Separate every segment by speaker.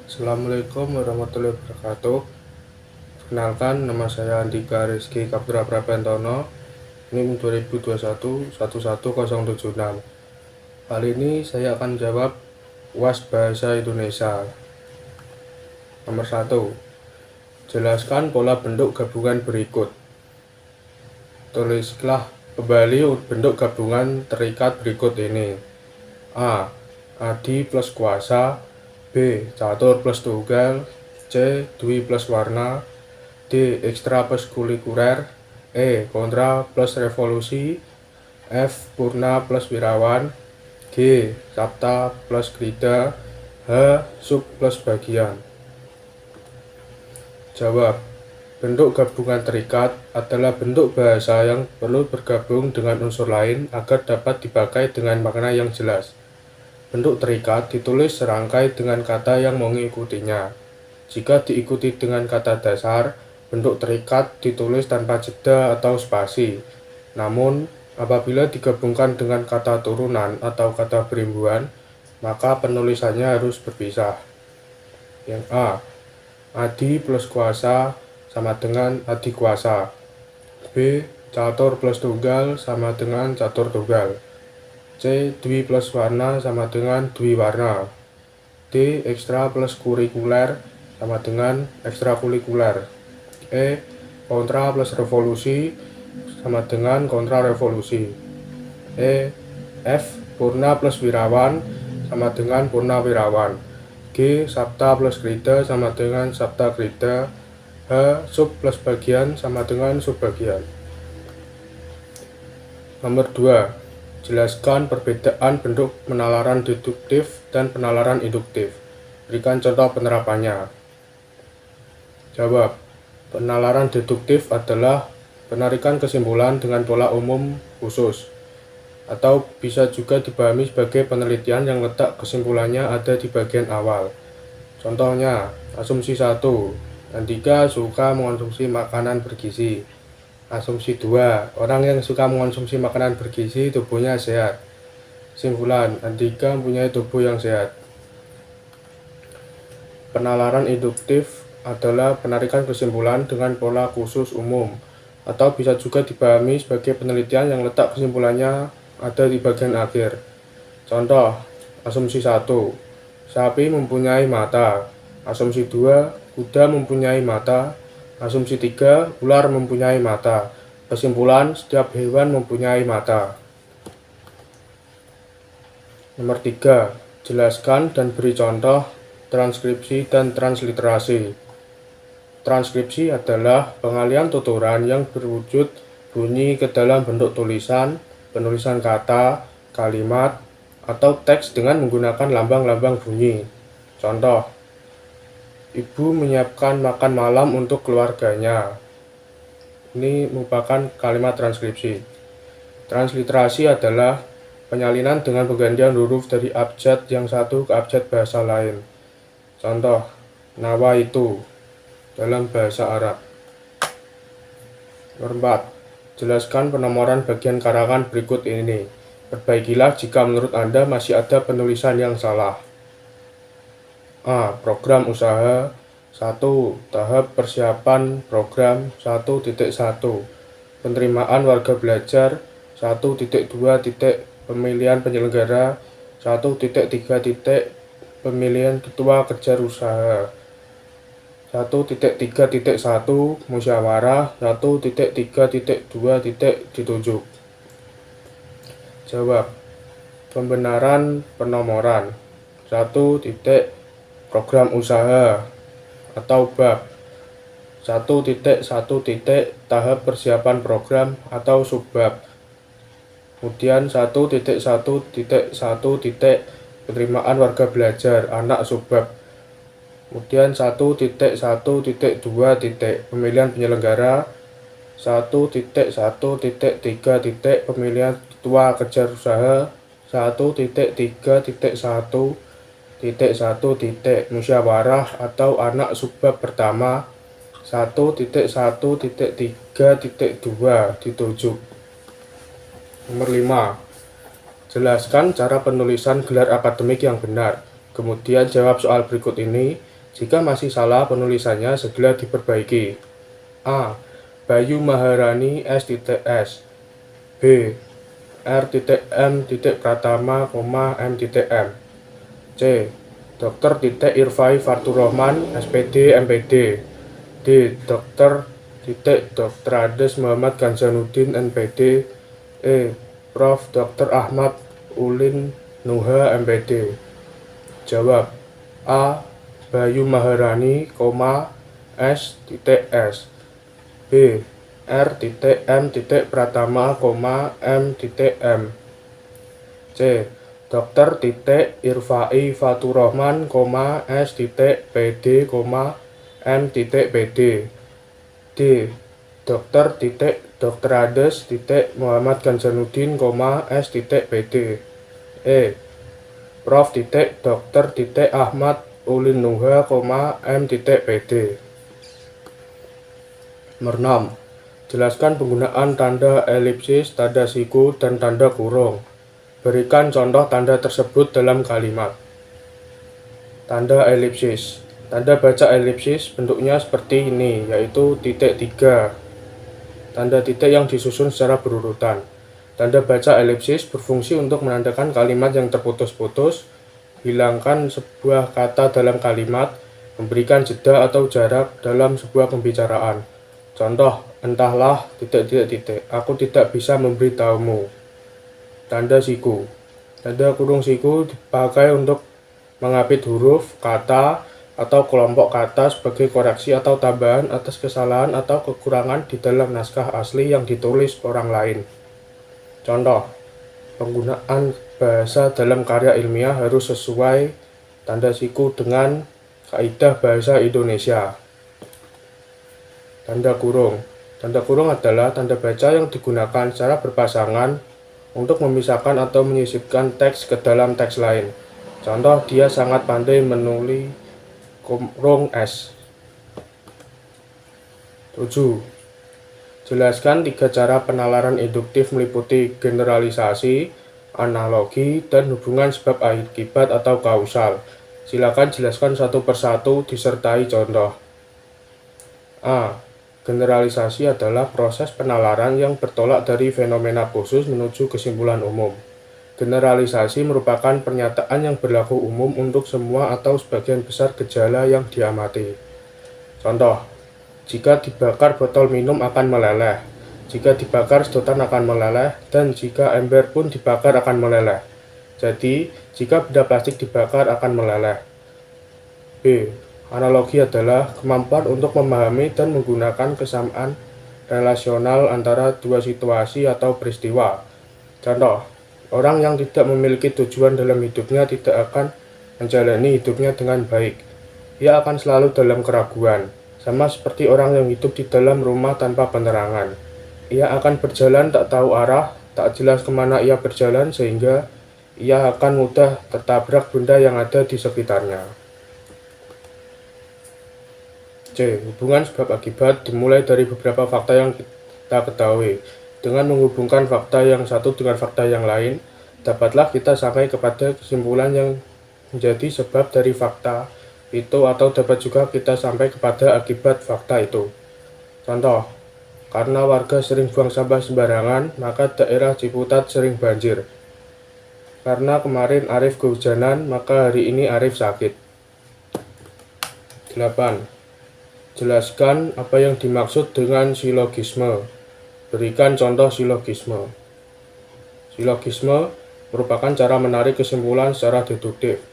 Speaker 1: Assalamualaikum warahmatullahi wabarakatuh. Perkenalkan, nama saya Andika Rizky Kaptra Prabantono. NIM 2021 11076. Kali ini saya akan jawab UAS Bahasa Indonesia. Nomor 1. Jelaskan pola bentuk gabungan berikut. Tulislah kembali bentuk gabungan terikat berikut ini. A. Adi plus kuasa. B. Catur plus tunggal. C. Dwi plus warna. D. Ekstra plus kulikuler. E. Kontra plus revolusi. F. Purna plus wirawan. G. Sabta plus krida. H. Sub plus bagian. Jawab. Bentuk gabungan terikat adalah bentuk bahasa yang perlu bergabung dengan unsur lain agar dapat dipakai dengan makna yang jelas. Bentuk terikat ditulis serangkai dengan kata yang mengikutinya. Jika diikuti dengan kata dasar, bentuk terikat ditulis tanpa jeda atau spasi. Namun, apabila digabungkan dengan kata turunan atau kata berimbuhan, maka penulisannya harus berpisah. Yang A. Adi plus kuasa sama dengan adi kuasa. B. Catur plus tunggal sama dengan catur tunggal. C. Dwi plus warna sama dengan dwi warna. D. Ekstra plus kurikuler sama dengan ekstra kurikuler. E. Kontra plus revolusi sama dengan kontra revolusi. E. F. Purna plus wirawan sama dengan purna wirawan. G. Sabta plus krida sama dengan sabta krida. H. Sub plus bagian sama dengan subbagian. Nomor 2. Jelaskan perbedaan bentuk penalaran deduktif dan penalaran induktif. Berikan contoh penerapannya. Jawab. Penalaran deduktif adalah penarikan kesimpulan dengan pola umum khusus, atau bisa juga dipahami sebagai penelitian yang letak kesimpulannya ada di bagian awal. Contohnya, asumsi 1. Andika suka mengonsumsi makanan bergizi. Asumsi 2. Orang yang suka mengonsumsi makanan bergizi tubuhnya sehat. Kesimpulan, Andika mempunyai tubuh yang sehat. Penalaran induktif adalah penarikan kesimpulan dengan pola khusus umum, atau bisa juga dipahami sebagai penelitian yang letak kesimpulannya ada di bagian akhir. Contoh, asumsi 1. Sapi mempunyai mata. Asumsi 2. Kuda mempunyai mata. Asumsi 3. Ular mempunyai mata. Kesimpulan, setiap hewan mempunyai mata. Nomor 3. Jelaskan dan beri contoh transkripsi dan transliterasi. Transkripsi adalah pengalian tuturan yang berwujud bunyi ke dalam bentuk tulisan, penulisan kata, kalimat, atau teks dengan menggunakan lambang-lambang bunyi. Contoh, ibu menyiapkan makan malam untuk keluarganya. Ini merupakan kalimat transkripsi. Transliterasi adalah penyalinan dengan penggantian huruf dari abjad yang satu ke abjad bahasa lain. Contoh, nawa itu dalam bahasa Arab. Nomor 4. Jelaskan penomoran bagian karangan berikut ini. Perbaikilah jika menurut Anda masih ada penulisan yang salah. A. Program usaha 1. Tahap persiapan program 1.1. Penerimaan warga belajar 1.2. Pemilihan penyelenggara 1.3. Pemilihan ketua kerja usaha 1.3.1. Musyawarah 1.3.2. Ditunjuk. Jawab. Pembenaran penomoran 1. Program usaha atau bab 1.1. Tahap persiapan program atau subbab. Kemudian 1.1.1. Penerimaan warga belajar anak subbab. Kemudian 1.1.2. Pemilihan penyelenggara 1.1.3. Pemilihan ketua kerja usaha 1.3.1. Musyawarah atau anak subbab pertama 1.1.3.2. Ditunjuk. Nomor 5. Jelaskan cara penulisan gelar akademik yang benar. Kemudian jawab soal berikut ini. Jika masih salah penulisannya, segera diperbaiki. A. Bayu Maharani S.S. B. R.M. Pratama, M. M. C. Dr. Irfai Faturrahman, SPD, MPD. D. Dr. Ades Muhammad Ganjanuddin, NPD. E. Prof. Dr. Ahmad Ulin Nuha, MPD. Jawab. A. Bayu Maharani, S.S. B. R.M. Pratama, M. M. C. Dr. Irfai Faturrahman, S.PD, M. PD. D. Dr. Ades Muhammad Ganjanuddin, S.PD. E. Prof. Dr. Ahmad Ulin Nuha, M. PD. Nomor 6. Jelaskan penggunaan tanda elipsis, tanda siku, dan tanda kurung. Berikan contoh tanda tersebut dalam kalimat. Tanda elipsis. Tanda baca elipsis bentuknya seperti ini, yaitu titik 3. Tanda titik yang disusun secara berurutan. Tanda baca elipsis berfungsi untuk menandakan kalimat yang terputus-putus, hilangkan sebuah kata dalam kalimat, memberikan jeda atau jarak dalam sebuah pembicaraan. Contoh, entahlah, aku tidak bisa memberitahumu. Tanda siku. Tanda kurung siku dipakai untuk mengapit huruf, kata, atau kelompok kata sebagai koreksi atau tambahan atas kesalahan atau kekurangan di dalam naskah asli yang ditulis orang lain. Contoh, penggunaan bahasa dalam karya ilmiah harus sesuai tanda siku dengan kaidah bahasa Indonesia. Tanda kurung. Tanda kurung adalah tanda baca yang digunakan secara berpasangan untuk memisahkan atau menyisipkan teks ke dalam teks lain. Contoh, dia sangat pandai menulis kurung S. 7. Jelaskan 3 cara penalaran induktif meliputi generalisasi, analogi, dan hubungan sebab akibat atau kausal. Silakan jelaskan satu persatu disertai contoh. A. Generalisasi adalah proses penalaran yang bertolak dari fenomena khusus menuju kesimpulan umum. Generalisasi merupakan pernyataan yang berlaku umum untuk semua atau sebagian besar gejala yang diamati. Contoh, jika dibakar botol minum akan meleleh, jika dibakar sedotan akan meleleh, dan jika ember pun dibakar akan meleleh. Jadi, jika benda plastik dibakar akan meleleh. B. Analogi adalah kemampuan untuk memahami dan menggunakan kesamaan relasional antara dua situasi atau peristiwa. Contoh, orang yang tidak memiliki tujuan dalam hidupnya tidak akan menjalani hidupnya dengan baik. Ia akan selalu dalam keraguan, sama seperti orang yang hidup di dalam rumah tanpa penerangan. Ia akan berjalan tak tahu arah, tak jelas kemana ia berjalan sehingga ia akan mudah tertabrak benda yang ada di sekitarnya. C. Hubungan sebab akibat dimulai dari beberapa fakta yang kita ketahui. Dengan menghubungkan fakta yang satu dengan fakta yang lain, dapatlah kita sampai kepada kesimpulan yang menjadi sebab dari fakta itu, atau dapat juga kita sampai kepada akibat fakta itu. Contoh, karena warga sering buang sampah sembarangan, maka daerah Ciputat sering banjir. Karena kemarin Arif kehujanan, maka hari ini Arif sakit. 8. Jelaskan apa yang dimaksud dengan silogisme. Berikan contoh silogisme. Silogisme merupakan cara menarik kesimpulan secara deduktif,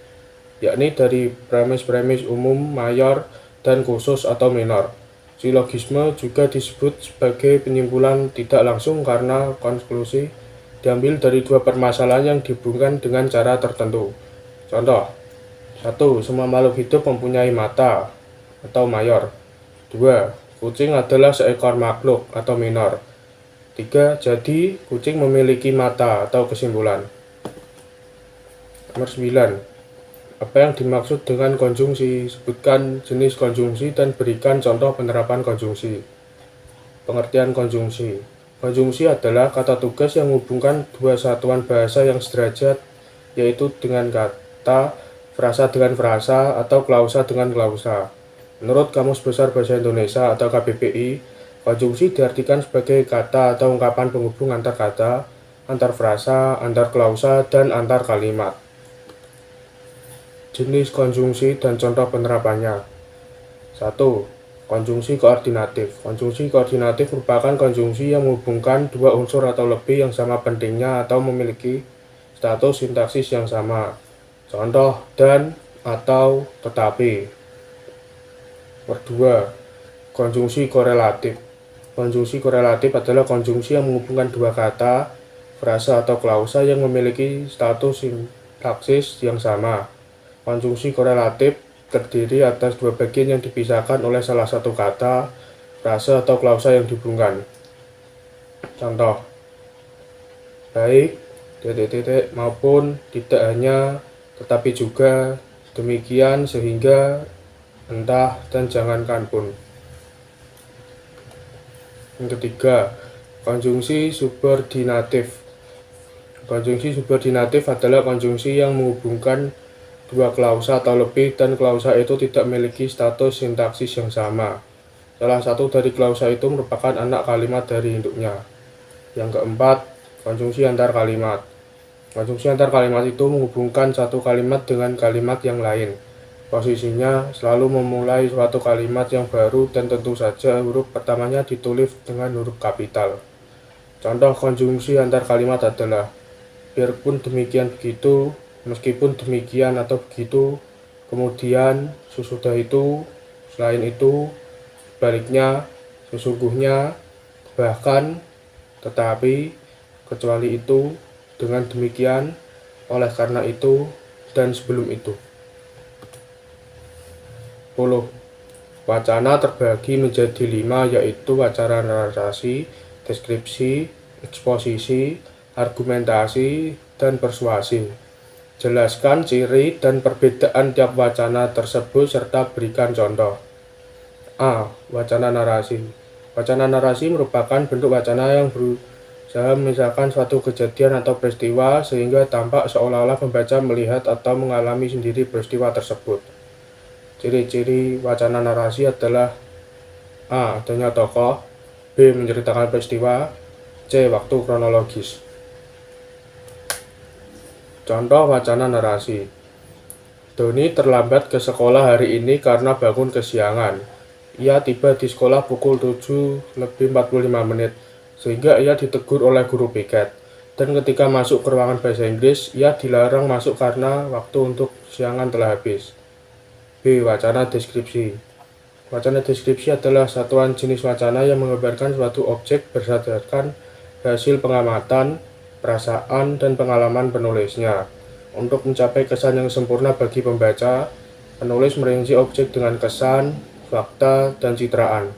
Speaker 1: yakni dari premis-premis umum, mayor, dan khusus atau minor. Silogisme juga disebut sebagai penyimpulan tidak langsung karena konklusi diambil dari dua permasalahan yang dihubungkan dengan cara tertentu. Contoh, 1. Semua makhluk hidup mempunyai mata atau mayor. 2. Kucing adalah seekor makhluk atau minor. 3. Jadi, kucing memiliki mata atau kesimpulan. Nomor 9. Apa yang dimaksud dengan konjungsi? Sebutkan jenis konjungsi dan berikan contoh penerapan konjungsi. Pengertian konjungsi. Konjungsi adalah kata tugas yang menghubungkan dua satuan bahasa yang sederajat, yaitu dengan kata frasa dengan frasa, atau klausa dengan klausa. Menurut Kamus Besar Bahasa Indonesia atau KBBI, konjungsi diartikan sebagai kata atau ungkapan penghubung antar kata, antar frasa, antar klausa, dan antar kalimat. Jenis konjungsi dan contoh penerapannya. 1. Konjungsi koordinatif. Konjungsi koordinatif merupakan konjungsi yang menghubungkan dua unsur atau lebih yang sama pentingnya atau memiliki status sintaksis yang sama. Contoh dan, atau, tetapi. Kedua, konjungsi korelatif. Konjungsi korelatif adalah konjungsi yang menghubungkan dua kata, frasa atau klausa yang memiliki status sintaksis yang sama. Konjungsi korelatif terdiri atas dua bagian yang dipisahkan oleh salah satu kata, frasa atau klausa yang dihubungkan. Contoh, baik, maupun tidak hanya, tetapi juga, demikian, sehingga, entah, dan jangankan pun. Yang ketiga, konjungsi subordinatif. Konjungsi subordinatif adalah konjungsi yang menghubungkan dua klausa atau lebih dan klausa itu tidak memiliki status sintaksis yang sama. Salah satu dari klausa itu merupakan anak kalimat dari induknya. Yang keempat, konjungsi antar kalimat. Konjungsi antar kalimat itu menghubungkan satu kalimat dengan kalimat yang lain. Posisinya selalu memulai suatu kalimat yang baru dan tentu saja huruf pertamanya ditulis dengan huruf kapital. Contoh konjungsi antar kalimat adalah biarpun demikian begitu, meskipun demikian atau begitu, kemudian, sesudah itu, selain itu, sebaliknya, sesungguhnya, bahkan, tetapi, kecuali itu, dengan demikian, oleh karena itu, dan sebelum itu. 10. Wacana terbagi menjadi 5, yaitu wacana narasi, deskripsi, eksposisi, argumentasi, dan persuasi. Jelaskan ciri dan perbedaan tiap wacana tersebut serta berikan contoh. A. Wacana narasi. Wacana narasi merupakan bentuk wacana yang berusaha memisahkan suatu kejadian atau peristiwa sehingga tampak seolah-olah pembaca melihat atau mengalami sendiri peristiwa tersebut. Ciri-ciri wacana narasi adalah A. Adanya tokoh, B. Menceritakan peristiwa, C. Waktu kronologis. Contoh wacana narasi. Doni terlambat ke sekolah hari ini karena bangun kesiangan. Ia tiba di sekolah pukul 7:45, sehingga ia ditegur oleh guru piket. Dan ketika masuk ke ruangan bahasa Inggris, ia dilarang masuk karena waktu untuk kesiangan telah habis. B. Wacana deskripsi. Wacana deskripsi adalah satuan jenis wacana yang menggambarkan suatu objek berdasarkan hasil pengamatan, perasaan, dan pengalaman penulisnya. Untuk mencapai kesan yang sempurna bagi pembaca, penulis merinci objek dengan kesan, fakta, dan citraan.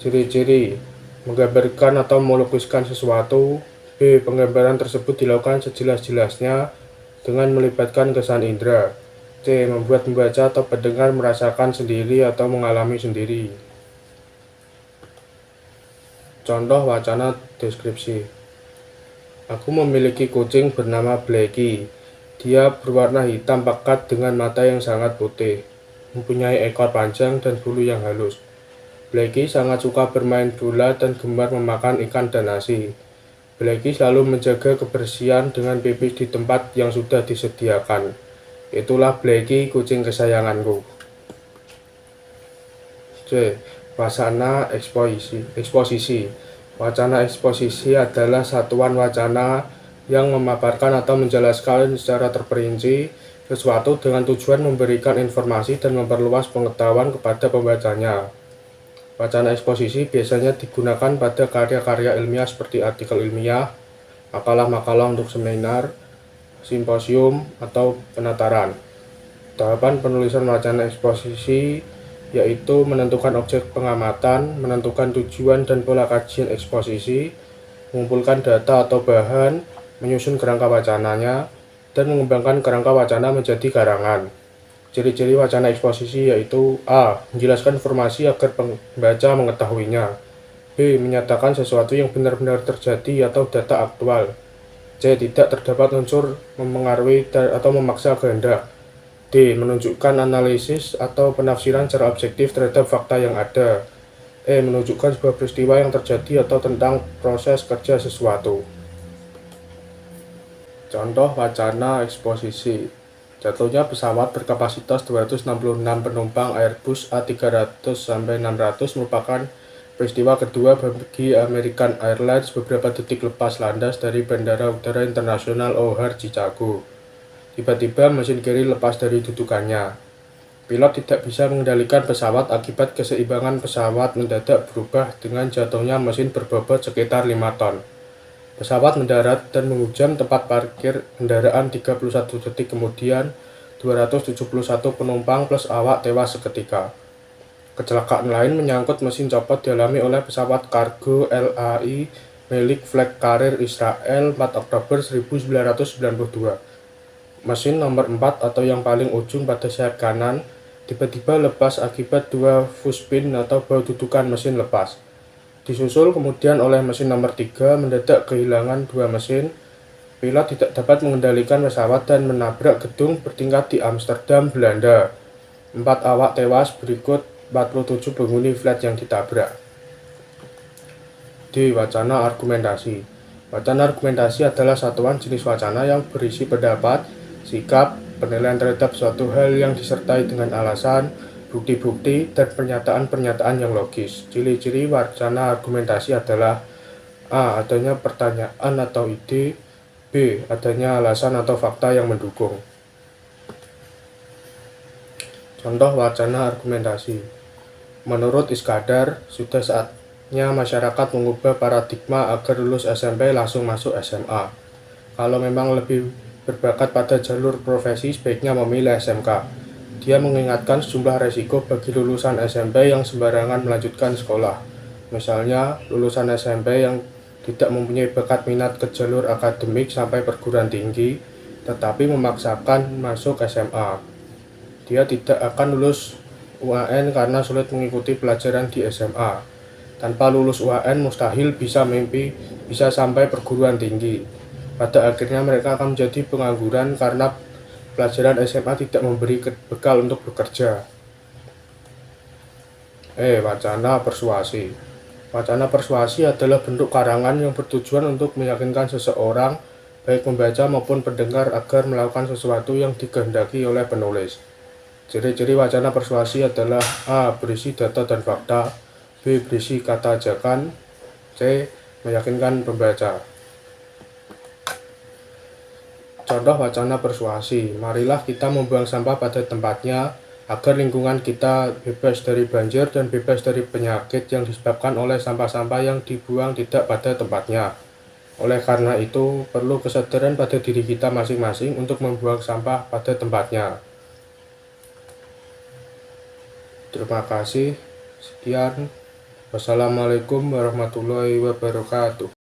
Speaker 1: Ciri-ciri: menggambarkan atau melukiskan sesuatu. B. Penggambaran tersebut dilakukan sejelas-jelasnya dengan melibatkan kesan indera. C. Membuat pembaca atau pendengar merasakan sendiri atau mengalami sendiri. Contoh wacana deskripsi. Aku memiliki kucing bernama Blacky. Dia berwarna hitam pekat dengan mata yang sangat putih, mempunyai ekor panjang dan bulu yang halus. Blacky sangat suka bermain bola dan gemar memakan ikan dan nasi. Blacky selalu menjaga kebersihan dengan pipis di tempat yang sudah disediakan. Itulah Blacky, kucing kesayanganku. C. Wacana eksposisi. Wacana eksposisi adalah satuan wacana yang memaparkan atau menjelaskan secara terperinci sesuatu dengan tujuan memberikan informasi dan memperluas pengetahuan kepada pembacanya. Wacana eksposisi biasanya digunakan pada karya-karya ilmiah seperti artikel ilmiah, makalah-makalah untuk seminar, simposium, atau penataran. Tahapan penulisan wacana eksposisi yaitu menentukan objek pengamatan, menentukan tujuan dan pola kajian eksposisi, mengumpulkan data atau bahan, menyusun kerangka wacananya, dan mengembangkan kerangka wacana menjadi karangan. Ciri-ciri wacana eksposisi yaitu A. Menjelaskan informasi agar pembaca mengetahuinya. B. Menyatakan sesuatu yang benar-benar terjadi atau data aktual. C. Tidak terdapat unsur memengaruhi atau memaksa kehendak. D. Menunjukkan analisis atau penafsiran secara objektif terhadap fakta yang ada. E. Menunjukkan sebuah peristiwa yang terjadi atau tentang proses kerja sesuatu. Contoh wacana eksposisi. Jatuhnya pesawat berkapasitas 266 penumpang Airbus A300-600 merupakan peristiwa kedua bagi American Airlines beberapa detik lepas landas dari Bandara Udara Internasional O'Hare Chicago. Tiba-tiba mesin kiri lepas dari dudukannya. Pilot tidak bisa mengendalikan pesawat akibat keseimbangan pesawat mendadak berubah dengan jatuhnya mesin berbobot sekitar 5 ton. Pesawat mendarat dan menghujam tempat parkir kendaraan 31 detik kemudian, 271 penumpang plus awak tewas seketika. Kecelakaan lain menyangkut mesin copot dialami oleh pesawat kargo LAI milik Flag Carrier Israel 4 Oktober 1992. Mesin nomor 4 atau yang paling ujung pada sayap kanan tiba-tiba lepas akibat dua fuspin atau bau dudukan mesin lepas. Disusul kemudian oleh mesin nomor 3 mendadak kehilangan dua mesin. Pilot tidak dapat mengendalikan pesawat dan menabrak gedung bertingkat di Amsterdam, Belanda. 4 awak tewas berikut 47 penghuni flat yang ditabrak. D. Wacana argumentasi. Wacana argumentasi adalah satuan jenis wacana yang berisi pendapat, sikap, penilaian terhadap suatu hal yang disertai dengan alasan, bukti-bukti, dan pernyataan-pernyataan yang logis. Ciri-ciri wacana argumentasi adalah A. Adanya pertanyaan atau ide. B. Adanya alasan atau fakta yang mendukung. Contoh wacana argumentasi. Menurut Iskandar, sudah saatnya masyarakat mengubah paradigma agar lulus SMP langsung masuk SMA. Kalau memang lebih berbakat pada jalur profesi, sebaiknya memilih SMK. Dia mengingatkan sejumlah resiko bagi lulusan SMP yang sembarangan melanjutkan sekolah. Misalnya, lulusan SMP yang tidak mempunyai bakat minat ke jalur akademik sampai perguruan tinggi, tetapi memaksakan masuk SMA. Dia tidak akan lulus UAN karena sulit mengikuti pelajaran di SMA. Tanpa lulus UAN, mustahil bisa sampai perguruan tinggi. Pada akhirnya mereka akan menjadi pengangguran karena pelajaran SMA tidak memberi bekal untuk bekerja. Wacana persuasi. Wacana persuasi adalah bentuk karangan yang bertujuan untuk meyakinkan seseorang, baik pembaca maupun pendengar, agar melakukan sesuatu yang dikehendaki oleh penulis. Ciri-ciri wacana persuasi adalah A. Berisi data dan fakta. B. Berisi kata ajakan. C. Meyakinkan pembaca. Contoh wacana persuasi. Marilah kita membuang sampah pada tempatnya agar lingkungan kita bebas dari banjir dan bebas dari penyakit yang disebabkan oleh sampah-sampah yang dibuang tidak pada tempatnya. Oleh karena itu, perlu kesadaran pada diri kita masing-masing untuk membuang sampah pada tempatnya. Terima kasih. Sekian. Wassalamualaikum warahmatullahi wabarakatuh.